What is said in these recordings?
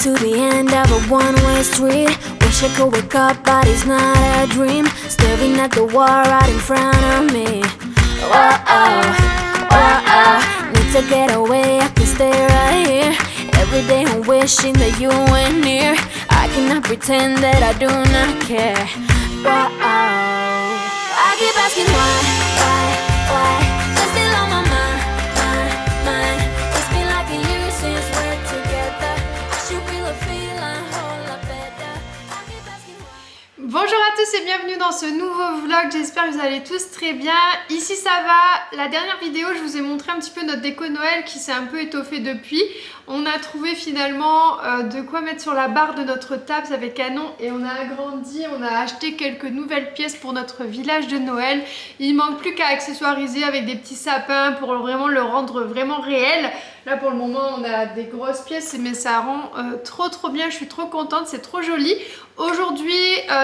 to the end of a one-way street. Wish I could wake up, but it's not a dream. Staring at the wall right in front of me. Need to get away, I can stay right here. Every day I'm wishing that you were near. I cannot pretend that I do not care. I keep asking why? You're still on my mind. It's been like a year since we're together. I should feel a feeling whole lot better. I keep asking why. Bonjour à tous et bienvenue dans ce nouveau vlog, j'espère que vous allez tous très bien. Ici ça va, la dernière vidéo je vous ai montré un petit peu notre déco Noël qui s'est un peu étoffée depuis. On a trouvé finalement de quoi mettre sur la barre de notre table avec Canon et on a agrandi, on a acheté quelques nouvelles pièces pour notre village de Noël. Il manque plus qu'à accessoiriser avec des petits sapins pour vraiment le rendre vraiment réel. Là pour le moment on a des grosses pièces mais ça rend trop bien, je suis trop contente, c'est trop joli. Aujourd'hui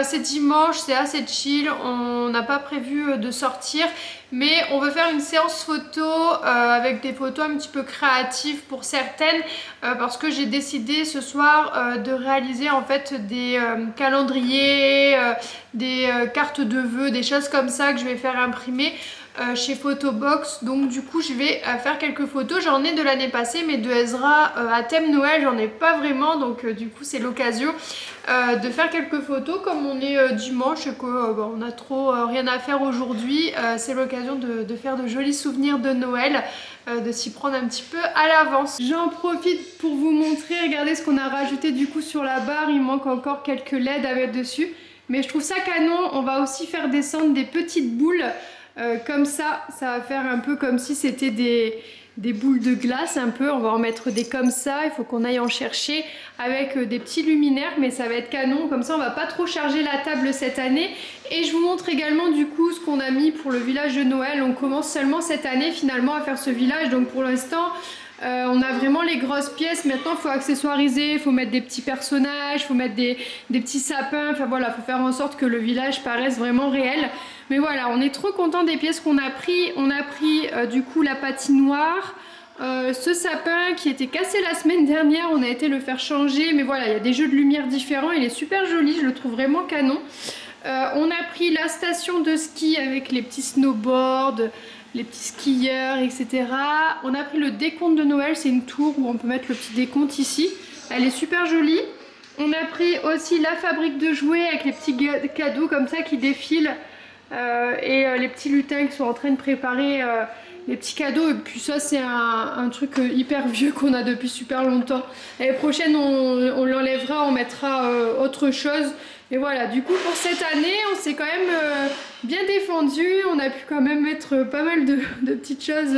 c'est dimanche, c'est assez chill, on n'a pas prévu de sortir mais on veut faire une séance photo avec des photos un petit peu créatives pour certaines parce que j'ai décidé ce soir de réaliser en fait des calendriers, des cartes de vœux, des choses comme ça que je vais faire imprimer chez Photobox. Donc du coup je vais faire quelques photos, j'en ai de l'année passée mais de Ezra à thème Noël j'en ai pas vraiment, donc du coup c'est l'occasion de faire quelques photos comme on est dimanche et qu'on a trop rien à faire aujourd'hui. C'est l'occasion de faire de jolis souvenirs de Noël, de s'y prendre un petit peu à l'avance. J'en profite pour vous montrer, regardez ce qu'on a rajouté du coup sur la barre, il manque encore quelques LED à mettre dessus mais je trouve ça canon. On va aussi faire descendre des petites boules comme ça va faire un peu comme si c'était des boules de glace un peu. On va en mettre des comme ça, il faut qu'on aille en chercher avec des petits luminaires mais ça va être canon, comme ça on va pas trop charger la table cette année. Et je vous montre également du coup ce qu'on a mis pour le village de Noël. On commence seulement cette année finalement à faire ce village, donc pour l'instant on a vraiment les grosses pièces. Maintenant il faut accessoiriser, il faut mettre des petits personnages, il faut mettre des petits sapins, enfin voilà, il faut faire en sorte que le village paraisse vraiment réel. Mais voilà, on est trop content des pièces qu'on a pris. On a pris du coup la patinoire, ce sapin qui était cassé la semaine dernière, on a été le faire changer. Mais voilà, il y a des jeux de lumière différents, il est super joli, je le trouve vraiment canon. On a pris la station de ski avec les petits snowboards, les petits skieurs, etc. On a pris le décompte de Noël, c'est une tour où on peut mettre le petit décompte ici. Elle est super jolie. On a pris aussi la fabrique de jouets avec les petits cadeaux comme ça qui défilent. Et les petits lutins qui sont en train de préparer les petits cadeaux. Et puis ça c'est un truc hyper vieux qu'on a depuis super longtemps. L'année prochaine on l'enlèvera, on mettra autre chose. Mais voilà, du coup pour cette année on s'est quand même bien défendu. On a pu quand même mettre pas mal de petites choses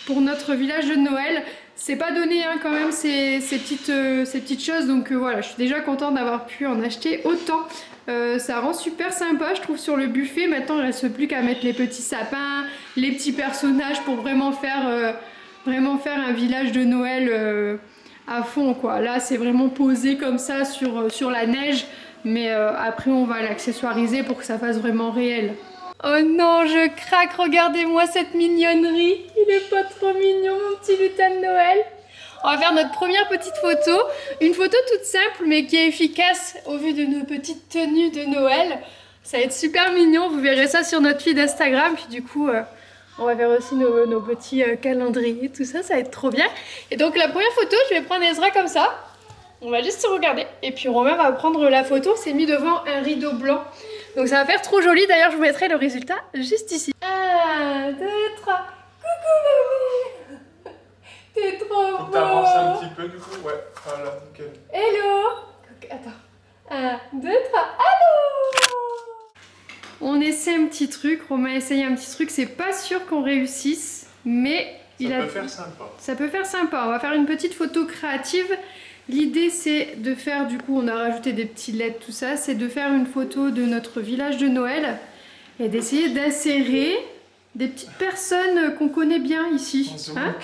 pour notre village de Noël. C'est pas donné hein, quand même ces petites choses, donc voilà, je suis déjà contente d'avoir pu en acheter autant. Ça rend super sympa je trouve sur le buffet. Maintenant il ne reste plus qu'à mettre les petits sapins, les petits personnages pour vraiment faire un village de Noël à fond quoi. Là c'est vraiment posé comme ça sur la neige, mais après on va l'accessoiriser pour que ça fasse vraiment réel. Oh non, je craque, regardez-moi cette mignonnerie. Il est pas trop mignon mon petit lutin de Noël. On va faire notre première petite photo. Une photo toute simple mais qui est efficace au vu de nos petites tenues de Noël. Ça va être super mignon, vous verrez ça sur notre feed Instagram. Puis du coup, on va faire aussi nos petits calendriers, tout ça, ça va être trop bien. Et donc la première photo, je vais prendre Ezra comme ça. On va juste se regarder. Et puis Romain va prendre la photo, c'est mis devant un rideau blanc. Donc ça va faire trop joli, d'ailleurs je vous mettrai le résultat juste ici. 1, 2, 3, coucou bébé. T'es trop beau. Faut que t'avances un petit peu du coup, ouais, voilà, nickel. Hello. Attends, 1, 2, 3, allô. On essaie un petit truc, Romain essaye un petit truc, c'est pas sûr qu'on réussisse, mais ça peut faire sympa. Ça peut faire sympa, on va faire une petite photo créative. L'idée c'est de faire, du coup on a rajouté des petits LED tout ça, c'est de faire une photo de notre village de Noël et d'essayer d'insérer des petites personnes qu'on connaît bien ici. Hein?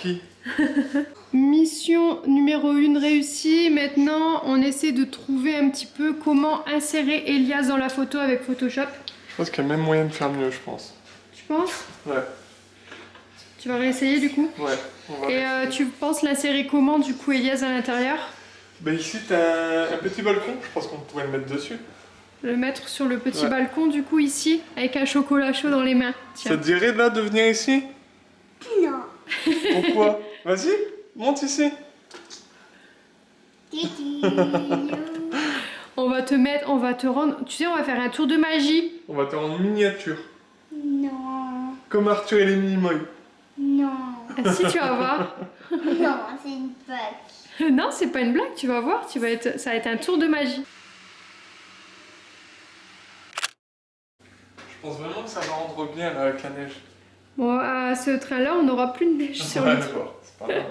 Mission numéro 1 réussie. Maintenant on essaie de trouver un petit peu comment insérer Elias dans la photo avec Photoshop. Je pense qu'il y a même moyen de faire mieux, je pense. Tu penses? Ouais. Tu vas réessayer du coup? Ouais. On va et tu penses l'insérer comment du coup Elias à l'intérieur? Bah ici t'as un petit balcon, je pense qu'on pourrait le mettre dessus. Le mettre sur le petit balcon du coup ici, avec un chocolat chaud dans les mains. Tiens. Ça te dirait là de venir ici? Non. Pourquoi? Vas-y, monte ici. On va te rendre, tu sais, on va faire un tour de magie. On va te rendre miniature. Non. Comme Arthur et les Minimoys. Non. Ah, si tu vas voir. Non, c'est une blague. Non, c'est pas une blague, tu vas voir, ça va être un tour de magie. Je pense vraiment que ça va rendre bien là, avec la neige. Bon, à ce train-là, on n'aura plus de neige sur le train. D'accord, c'est pas grave.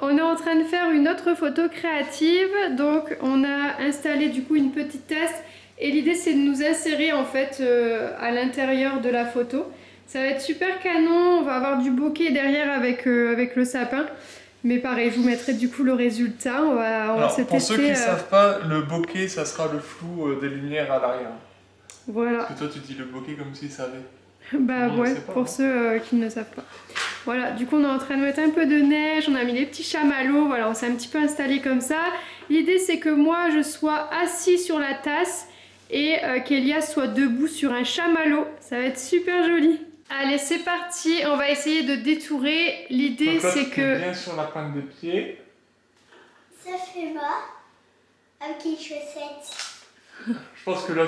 On est en train de faire une autre photo créative, donc on a installé du coup une petite tasse et l'idée c'est de nous insérer en fait à l'intérieur de la photo. Ça va être super canon, on va avoir du bokeh derrière avec le sapin, mais pareil je vous mettrai du coup le résultat, on va se tester. Pour ceux qui ne savent pas, le bokeh ça sera le flou des lumières à l'arrière. Voilà. Parce que toi tu dis le bokeh comme s'ils savaient. Bah On ouais, sait pas, pour hein. ceux qui ne savent pas. Voilà, du coup on est en train de mettre un peu de neige, on a mis les petits chamallows, voilà, on s'est un petit peu installé comme ça. L'idée c'est que moi je sois assis sur la tasse et qu'Elias soit debout sur un chamallow. Ça va être super joli. Allez, c'est parti, on va essayer de détourer. L'idée c'est que... bien sur la pointe des pieds. Ça fait bas avec les chaussettes. Je pense que là,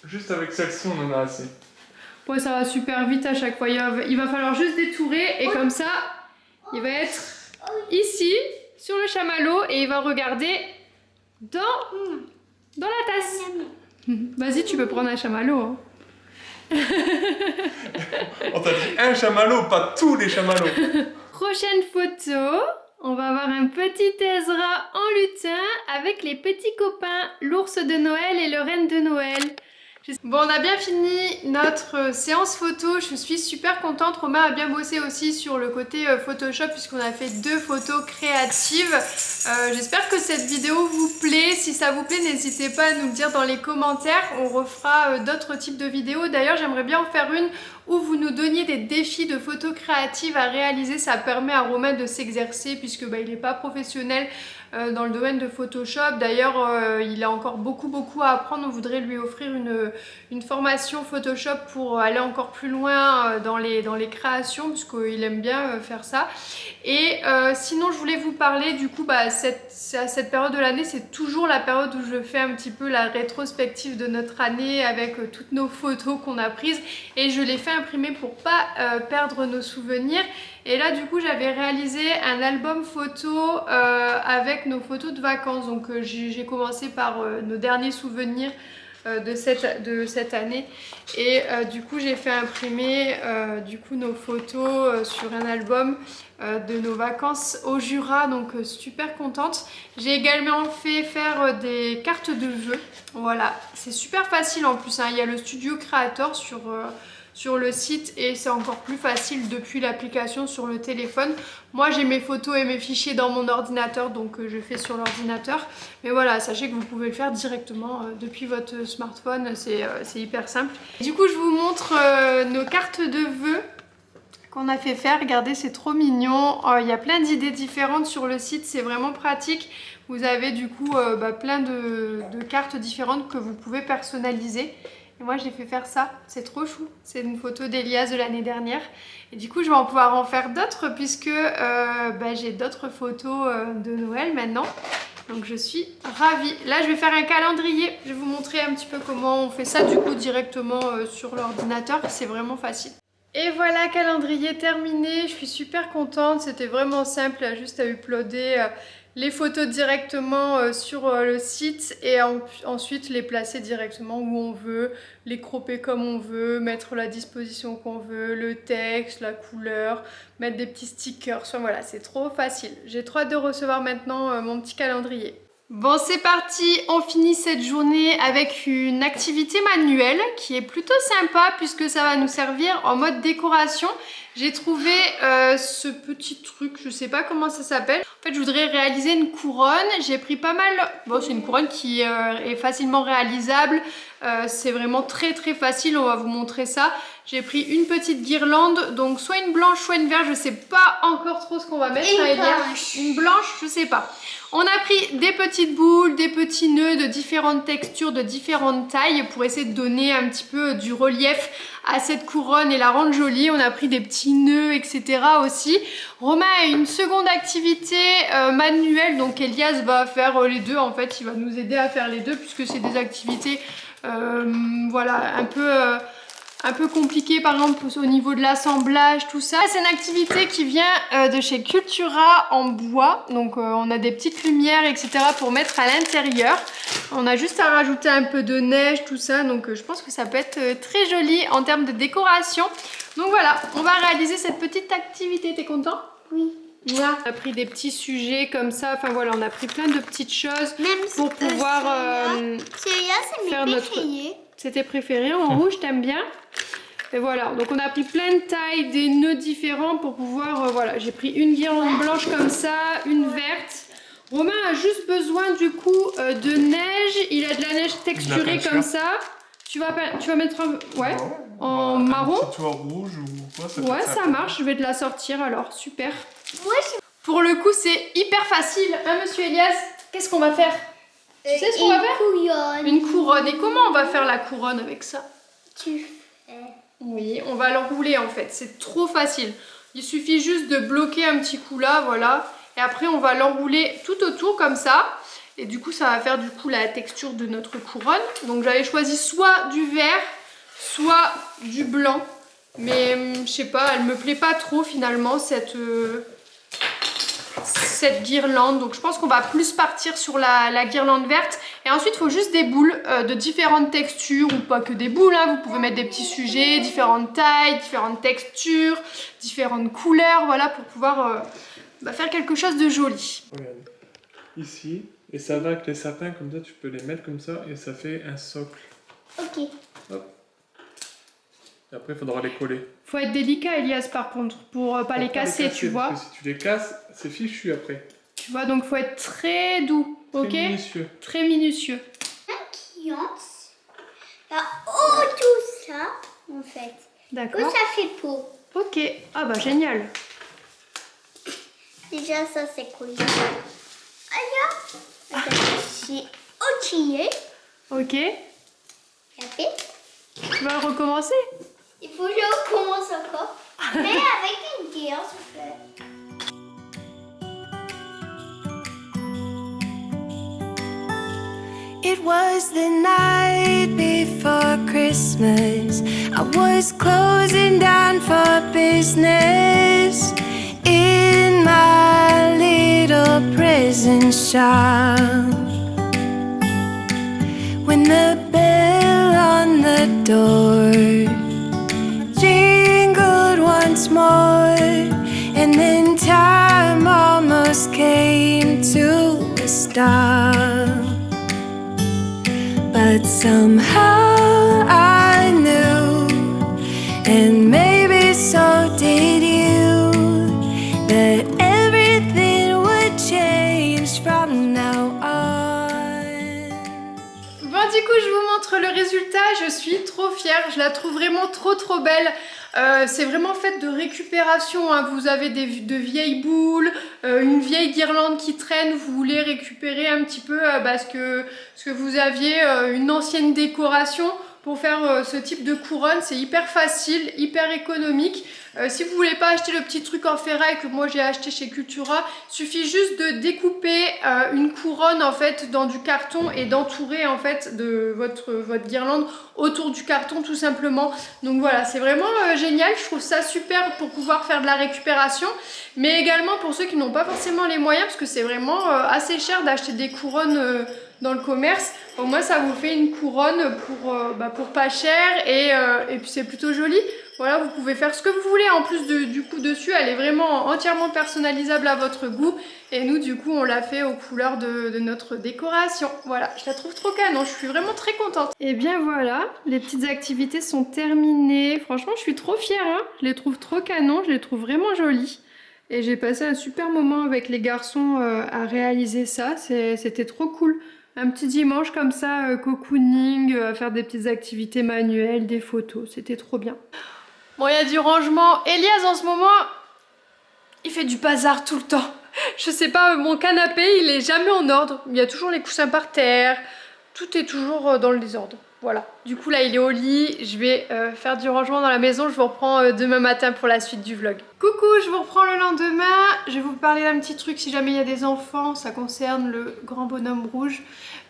juste avec celle-ci, on en a assez. Ouais, ça va super vite à chaque fois. Il va falloir juste détourer et comme ça, il va être ici, sur le chamallow et il va regarder dans la tasse. Vas-y, tu peux prendre un chamallow. Hein. On t'a dit un chamallow, pas tous les chamallows. Prochaine photo, on va avoir un petit Ezra en lutin avec les petits copains, l'ours de Noël et le renne de Noël. Bon, on a bien fini notre séance photo, je suis super contente. Romain a bien bossé aussi sur le côté Photoshop puisqu'on a fait 2 photos créatives. J'espère que cette vidéo vous plaît. Si ça vous plaît, n'hésitez pas à nous le dire dans les commentaires. On refera d'autres types de vidéos. D'ailleurs, j'aimerais bien en faire une où vous nous donniez des défis de photos créatives à réaliser. Ça permet à Romain de s'exercer puisque il n'est pas professionnel dans le domaine de Photoshop. D'ailleurs, il a encore beaucoup à apprendre. On voudrait lui offrir une formation Photoshop pour aller encore plus loin dans les créations puisqu'il aime bien faire ça. Et sinon, je voulais vous parler du coup, cette période de l'année, c'est toujours la période où je fais un petit peu la rétrospective de notre année avec toutes nos photos qu'on a prises et je les fais imprimer pour pas perdre nos souvenirs. Et là du coup j'avais réalisé un album photo avec nos photos de vacances. Donc j'ai commencé par nos derniers souvenirs de cette année et du coup j'ai fait imprimer nos photos sur un album de nos vacances au Jura, donc super contente. J'ai également fait faire des cartes de vœux, voilà, c'est super facile en plus, hein. Il y a le Studio Creator sur le site et c'est encore plus facile depuis l'application sur le téléphone. Moi j'ai mes photos et mes fichiers dans mon ordinateur, donc je fais sur l'ordinateur. Mais voilà, sachez que vous pouvez le faire directement depuis votre smartphone, c'est hyper simple. Du coup je vous montre nos cartes de vœux qu'on a fait faire. Regardez, c'est trop mignon. Il y a plein d'idées différentes sur le site, c'est vraiment pratique. Vous avez du coup plein de cartes différentes que vous pouvez personnaliser. Et moi j'ai fait faire ça, c'est trop chou. C'est une photo d'Elias de l'année dernière. Et du coup je vais en pouvoir en faire d'autres puisque j'ai d'autres photos de Noël maintenant. Donc je suis ravie. Là je vais faire un calendrier. Je vais vous montrer un petit peu comment on fait ça du coup directement sur l'ordinateur. C'est vraiment facile. Et voilà, calendrier terminé. Je suis super contente. C'était vraiment simple, juste à uploader les photos directement sur le site et ensuite les placer directement où on veut, les cropper comme on veut, mettre la disposition qu'on veut, le texte, la couleur, mettre des petits stickers. Enfin voilà, c'est trop facile. J'ai trop hâte de recevoir maintenant mon petit calendrier. Bon, c'est parti, on finit cette journée avec une activité manuelle qui est plutôt sympa puisque ça va nous servir en mode décoration. J'ai trouvé ce petit truc, je sais pas comment ça s'appelle. En fait, je voudrais réaliser une couronne. J'ai pris pas mal... Bon, c'est une couronne qui est facilement réalisable. C'est vraiment très facile, on va vous montrer ça. J'ai pris une petite guirlande, donc soit une blanche, soit une verte, je sais pas encore trop ce qu'on va mettre. Une Elias. blanche. Une blanche, je sais pas. On a pris des petites boules, des petits nœuds de différentes textures, de différentes tailles pour essayer de donner un petit peu du relief à cette couronne et la rendre jolie. On a pris des petits nœuds, etc. aussi. Romain a une seconde activité manuelle, donc Elias va faire les deux. En fait, il va nous aider à faire les deux puisque c'est des activités voilà, un peu compliqué par exemple au niveau de l'assemblage, tout ça. C'est une activité qui vient de chez Cultura en bois. Donc on a des petites lumières, etc. pour mettre à l'intérieur. On a juste à rajouter un peu de neige, tout ça. Donc je pense que ça peut être très joli en termes de décoration. Donc voilà, on va réaliser cette petite activité. T'es content? Oui. Voilà. On a pris des petits sujets comme ça. Enfin voilà, on a pris plein de petites choses Même pour pouvoir celui-là, c'est faire mes notre... préférés. C'est tes préférés en rouge, t'aimes bien? Et voilà, donc on a pris plein de tailles, des nœuds différents pour pouvoir, voilà, j'ai pris une guirlande blanche comme ça, une verte. Romain a juste besoin du coup de neige, il a de la neige texturée comme ça. Tu vas mettre ouais, en marron. Un petit toit rouge ou quoi, ça Ouais, fait ça marche, je vais te la sortir alors, super. Moi, Pour le coup, c'est hyper facile, hein monsieur Elias? Qu'est-ce qu'on va faire? Tu sais ce qu'on va faire? couillonne. Une couronne. Et comment on va faire la couronne avec ça? Tu fais. Oui, on va l'enrouler en fait, c'est trop facile. Il suffit juste de bloquer un petit coup là, voilà. Et après on va l'enrouler tout autour comme ça. Et du coup ça va faire du coup la texture de notre couronne. Donc j'avais choisi soit du vert, soit du blanc. Mais je sais pas, elle me plaît pas trop finalement cette guirlande. Donc je pense qu'on va plus partir sur la guirlande verte. Et ensuite il faut juste des boules de différentes textures, ou pas que des boules, hein. Vous pouvez mettre des petits sujets, différentes tailles, différentes textures, différentes couleurs, voilà, pour pouvoir faire quelque chose de joli. Regarde, ici, et ça va avec les sapins, comme ça tu peux les mettre comme ça et ça fait un socle. Ok. Hop. Et après il faudra les coller. Faut être délicat Elias par contre, pour pas les casser, tu vois. Parce que si tu les casses, c'est fichu après. Tu vois, donc faut être très doux, ok? Très minutieux. Très minutieux. Maquillance. Là, oh, tout ça, en fait. Oh, D'accord. ça fait peau. Ok, ah bah génial. Déjà, ça, c'est couillon. Alors, c'est outillé. Ok, Après, tu vas recommencer? il faut que je recommence encore. Mais avec une guerre, s'il te plaît. It was the night before Christmas. I was closing down for business in my little prison shop. When the bell on the door jingled once more, and then time almost came to a stop. But somehow I knew, and maybe so did you, that everything would change from now on. Bon, du coup, je vous montre le résultat. Je suis trop fière. Je la trouve vraiment trop belle. C'est vraiment fait de récupération, hein. Vous avez de vieilles boules, une vieille guirlande qui traîne, vous voulez récupérer un petit peu ce que vous aviez, une ancienne décoration. Pour faire ce type de couronne, c'est hyper facile, hyper économique. Si vous voulez pas acheter le petit truc en ferraille que moi j'ai acheté chez Cultura, suffit juste de découper une couronne en fait dans du carton et d'entourer en fait de votre guirlande autour du carton tout simplement. Donc voilà, c'est vraiment génial, je trouve ça super pour pouvoir faire de la récupération, mais également pour ceux qui n'ont pas forcément les moyens, parce que c'est vraiment assez cher d'acheter des couronnes dans le commerce. Au moins ça vous fait une couronne pour pas cher et puis c'est plutôt joli. Voilà, vous pouvez faire ce que vous voulez en plus du coup dessus, elle est vraiment entièrement personnalisable à votre goût et nous du coup on l'a fait aux couleurs de notre décoration. Voilà, je la trouve trop canon, je suis vraiment très contente. Et bien voilà, les petites activités sont terminées. Franchement je suis trop fière, hein. Je les trouve trop canon, je les trouve vraiment jolies. Et j'ai passé un super moment avec les garçons à réaliser ça, c'était trop cool. Un petit dimanche comme ça, cocooning, à faire des petites activités manuelles, des photos, c'était trop bien. Bon, il y a du rangement. Elias, en ce moment, il fait du bazar tout le temps. Je sais pas, mon canapé, il est jamais en ordre. Il y a toujours les coussins par terre. Tout est toujours dans le désordre. Voilà. Du coup, là, il est au lit. Je vais faire du rangement dans la maison. Je vous reprends demain matin pour la suite du vlog. Coucou, je vous reprends le lendemain. Je vais vous parler d'un petit truc si jamais il y a des enfants. Ça concerne le grand bonhomme rouge.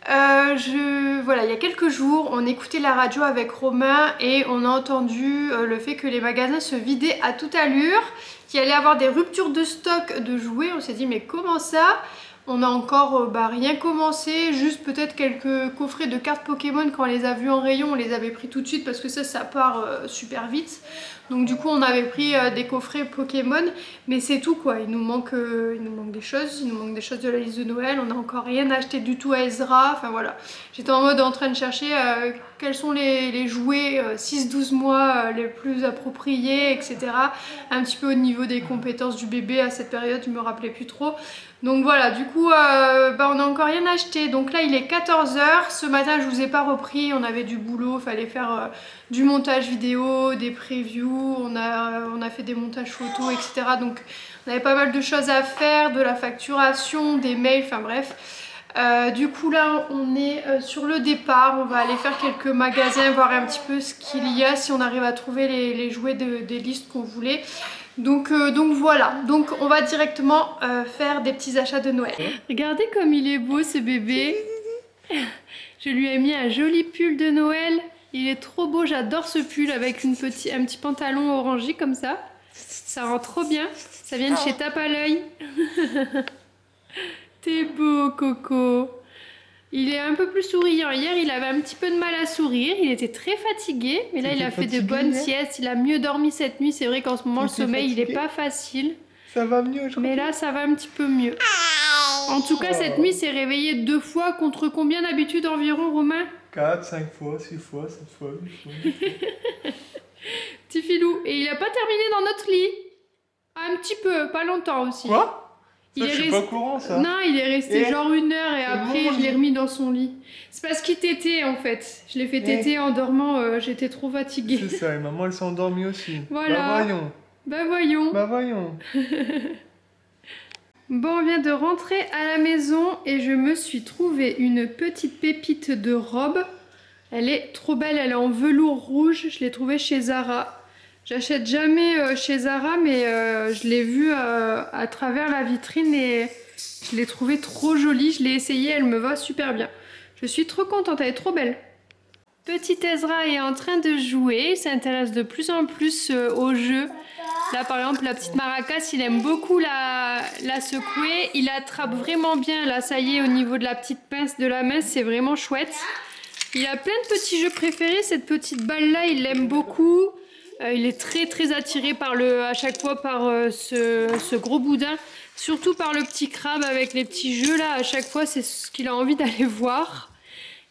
Voilà, il y a quelques jours, on écoutait la radio avec Romain et on a entendu le fait que les magasins se vidaient à toute allure, qu'il allait y avoir des ruptures de stock de jouets. On s'est dit mais comment ça? On a encore rien commencé, juste peut-être quelques coffrets de cartes Pokémon. Quand on les a vus en rayon, on les avait pris tout de suite parce que ça part super vite. Donc du coup on avait pris des coffrets Pokémon, mais c'est tout quoi. Il nous manque des choses, de la liste de Noël. On n'a encore rien acheté du tout à Ezra, enfin voilà. J'étais en mode en train de chercher quels sont les jouets 6-12 mois les plus appropriés, etc. Un petit peu au niveau des compétences du bébé à cette période, je me rappelais plus trop. Donc voilà, du coup, on n'a encore rien acheté. Donc là, il est 14 h. Ce matin, je vous ai pas repris. On avait du boulot. Il fallait faire du montage vidéo, des previews. On a fait des montages photos, etc. Donc, on avait pas mal de choses à faire, de la facturation, des mails, enfin bref. Du coup, là, on est sur le départ. On va aller faire quelques magasins, voir un petit peu ce qu'il y a, si on arrive à trouver les jouets des listes qu'on voulait. Donc voilà, donc on va directement faire des petits achats de Noël. Regardez comme il est beau ce bébé. Je lui ai mis un joli pull de Noël. Il est trop beau, j'adore ce pull avec un petit pantalon orangé comme ça. Ça rend trop bien. Ça vient de chez Tape à l'œil. T'es beau Coco. Il est un peu plus souriant. Hier, il avait un petit peu de mal à sourire. Il était très fatigué. Mais là, il a fait de bonnes siestes. Il a mieux dormi cette nuit. C'est vrai qu'en ce moment, le sommeil, il n'est pas facile. Ça va mieux aujourd'hui. Mais là, ça va un petit peu mieux. En tout cas, cette nuit, s'est réveillé 2 fois. Contre combien d'habitude environ, Romain? 4, 5 fois, 6 fois, 7 fois, 8 fois. Petit filou. Et il n'a pas terminé dans notre lit. Un petit peu, pas longtemps aussi. Quoi? Ça, Je suis pas au courant, ça. Non, il est resté genre 1 heure et après bon, je l'ai remis dans son lit. C'est parce qu'il tétait en fait. Je l'ai fait téter en dormant, j'étais trop fatiguée. C'est ça, et maman elle s'est endormie aussi. Voilà. Bah voyons. Bah voyons. Bah voyons. Bon, on vient de rentrer à la maison et je me suis trouvé une petite pépite de robe. Elle est trop belle, elle est en velours rouge. Je l'ai trouvée chez Zara. J'achète jamais chez Zara, mais je l'ai vue à travers la vitrine et je l'ai trouvée trop jolie. Je l'ai essayée, elle me va super bien. Je suis trop contente, elle est trop belle. Petit Ezra est en train de jouer, il s'intéresse de plus en plus au jeu. Là par exemple, la petite maracas, il aime beaucoup la secouer. Il attrape vraiment bien, là ça y est, au niveau de la petite pince de la main, c'est vraiment chouette. Il a plein de petits jeux préférés, cette petite balle là, il l'aime beaucoup. Il est très attiré par à chaque fois par ce gros boudin, surtout par le petit crabe avec les petits jeux là, à chaque fois c'est ce qu'il a envie d'aller voir.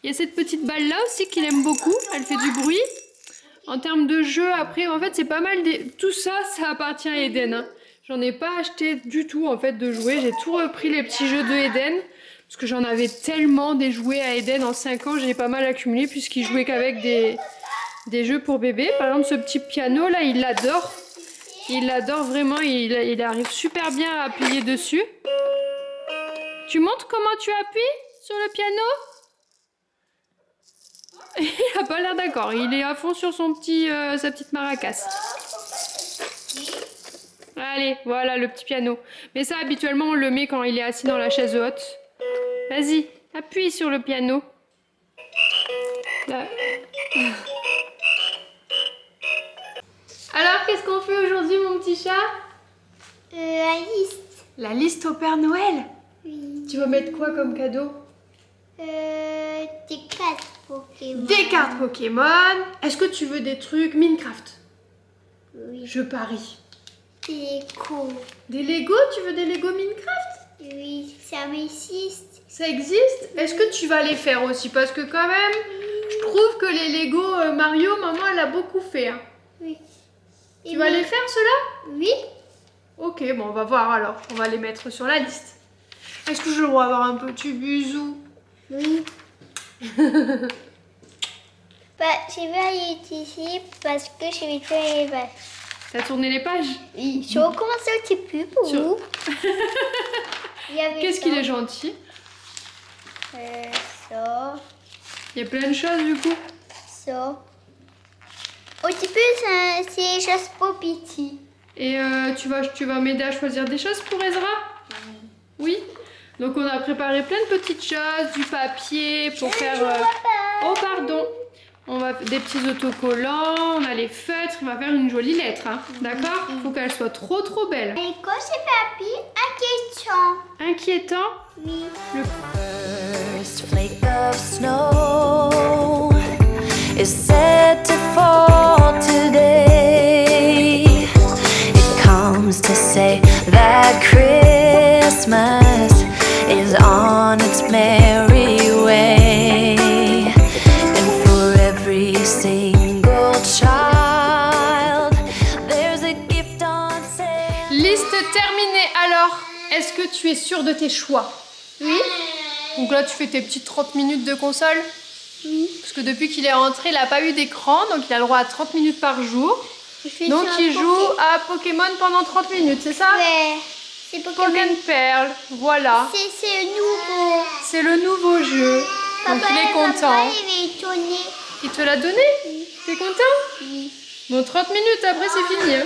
Il y a cette petite balle là aussi qu'il aime beaucoup, elle fait du bruit. En termes de jeux après, en fait c'est pas mal, tout ça, ça appartient à Eden. Hein. J'en ai pas acheté du tout en fait de jouets, j'ai tout repris les petits jeux de Eden. Parce que j'en avais tellement des jouets à Eden en 5 ans, j'ai pas mal accumulé puisqu'il jouait qu'avec des jeux pour bébé. Par exemple, ce petit piano là, il l'adore. Il l'adore vraiment, il arrive super bien à appuyer dessus. Tu montres comment tu appuies sur le piano? Il a pas l'air d'accord, il est à fond sur sa petite maracas. Allez, voilà le petit piano. Mais ça, habituellement, on le met quand il est assis dans la chaise haute. Vas-y, appuie sur le piano. Là. Alors, qu'est-ce qu'on fait aujourd'hui, mon petit chat? La liste. La liste au Père Noël? Oui. Tu vas mettre quoi comme cadeau? Des cartes Pokémon. Des cartes Pokémon. Est-ce que tu veux des trucs Minecraft? Oui. Je parie. Des Lego. Des Lego? Tu veux des Lego Minecraft? Oui, ça m'existe. Ça existe? Est-ce que tu vas les faire aussi? Parce que quand même, je trouve que les Lego Mario, maman, elle a beaucoup fait. Hein. Oui. Tu vas les faire, ceux-là? Oui. Ok, bon, on va voir alors. On va les mettre sur la liste. Est-ce que je dois avoir un petit bisou? Oui. Bah, je vais aller ici parce que je vais faire les vaches. T'as tourné les pages? Oui, je recommence un petit peu pour Sur- vous. Il y avait Qu'est-ce ça, qu'il est gentil? ça, Il y a plein de choses du coup. ça. Un petit peu, c'est juste pour petit. Et tu vas m'aider à choisir des choses pour Ezra? Oui. Donc on a préparé plein de petites choses, du papier pour faire... Oh pardon. On va des petits autocollants, on a les feutres, on va faire une jolie lettre, hein. D'accord? Faut qu'elle soit trop belle. Et quand c'est papier, inquiétant. Inquiétant? Oui. First flake of snow is set to fall today. It comes to say that Christmas is on its merry way. And for every single child, there's a gift on sale. Liste terminée. Alors, est-ce que tu es sûre de tes choix? Oui. Donc là, tu fais tes petites 30 minutes de console? Oui. Parce que depuis qu'il est rentré, il n'a pas eu d'écran, donc il a le droit à 30 minutes par jour. Je fais Donc sur il un joue à Pokémon pendant 30 minutes, c'est ça? Ouais. C'est Pokémon. Pokémon Pearl, voilà. C'est nouveau. C'est le nouveau jeu. Donc il est content. Papa, il est étonné. Il te l'a donné? T'es content? Oui. Bon, 30 minutes, après c'est fini. Hein.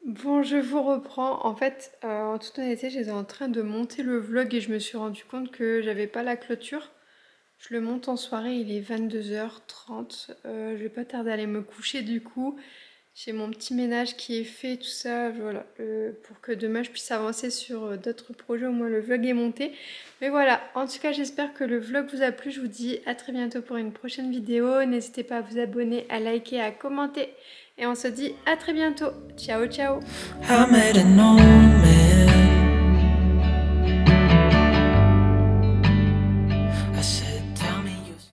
Bon, je vous reprends. En fait, en toute honnêteté, j'étais en train de monter le vlog et je me suis rendu compte que j'avais pas la clôture. Je le monte en soirée, il est 22h30. Je vais pas tarder à aller me coucher du coup. J'ai mon petit ménage qui est fait, tout ça, voilà, pour que demain je puisse avancer sur d'autres projets. Au moins le vlog est monté. Mais voilà, en tout cas j'espère que le vlog vous a plu. Je vous dis à très bientôt pour une prochaine vidéo. N'hésitez pas à vous abonner, à liker, à commenter. Et on se dit à très bientôt. Ciao, ciao. I met an old man